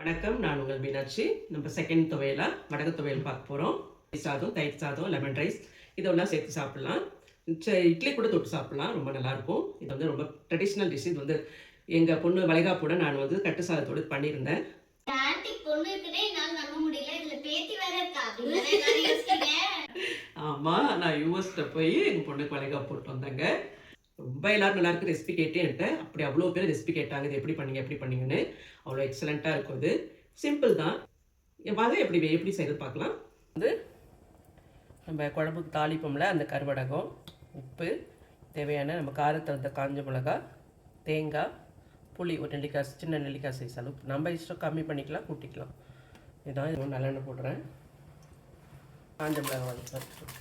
வணக்கம், நான் உங்கள் மீனாட்சி. நம்ம செகண்ட் துவையலா வடகு துவையல் பார்க்க போகிறோம். சாதம், தயிர் சாதம், லெமன் ரைஸ் இதெல்லாம் சேர்த்து சாப்பிட்லாம். இட்லி கூட தொட்டு சாப்பிட்லாம், ரொம்ப நல்லாயிருக்கும். இது வந்து ரொம்ப ட்ரெடிஷ்னல் டிஷ். இது வந்து எங்கள் பொண்ணு வளைகாப்போட நான் வந்து கட்டு சாதத்தோடு பண்ணியிருந்தேன். ஆமாம், நான் யூஎஸ்ல போய் எங்கள் பொண்ணுக்கு வளைகாப்பு போட்டு வந்தேங்க. ரொம்ப எல்லாரும் நல்லா இருக்கு ரெசிபி கேட்டேன்ட்டு. அப்படி அவ்வளோ பேர் ரெசிபி கேட்டாங்க. இது எப்படி பண்ணீங்க எப்படி பண்ணீங்கன்னு. அவ்வளோ எக்ஸலண்ட்டாக இருக்கும். இது சிம்பிள் தான். வாங்க எப்படி செய்கிறது பார்க்கலாம். வந்து நம்ம குழம்புக்கு தாளிப்போம்ல, அந்த கருவடகம், உப்பு, தேவையான நம்ம காரத்தை வந்து காஞ்ச மிளகா, தேங்காய், புளி, ஒரு நெல்லிக்காய், சின்ன நெல்லிக்காய் சைஸ் அளவு. நம்ம இஷ்டம் கம்மி பண்ணிக்கலாம், கூட்டிக்கலாம். இதான் இது நல்லெண்ணெய் போடுறேன். காஞ்ச மிளகா வந்து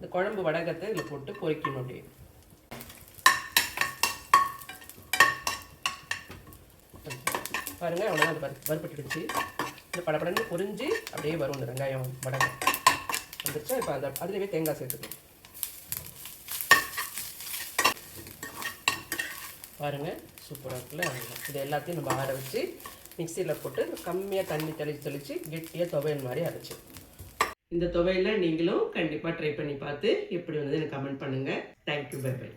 இந்த குழம்பு வடகத்தை இதில் போட்டு பொரிக்கணும். அப்படியே பாருங்கள், அவ்வளோதான். அது வறுப்பட்டுடுச்சு. இந்த படப்படன்னு பொரிஞ்சு அப்படியே வரும் இந்த வெங்காயம் வடகம் வந்துருச்சா. இப்போ அதுலேயே தேங்காய் சேர்த்துக்கணும். பாருங்கள், சூப்பராக இருக்குல்ல. இது எல்லாத்தையும் நம்ம ஆற வச்சு மிக்சியில் போட்டு கம்மியாக தண்ணி தெளித்து கெட்டியாக துவையல் மாதிரி அரைச்சி. இந்த துவையலை நீங்களும் கண்டிப்பாக ட்ரை பண்ணி பார்த்து எப்படி வந்தது எனக்கு கமெண்ட் பண்ணுங்கள். Thank you, bye by.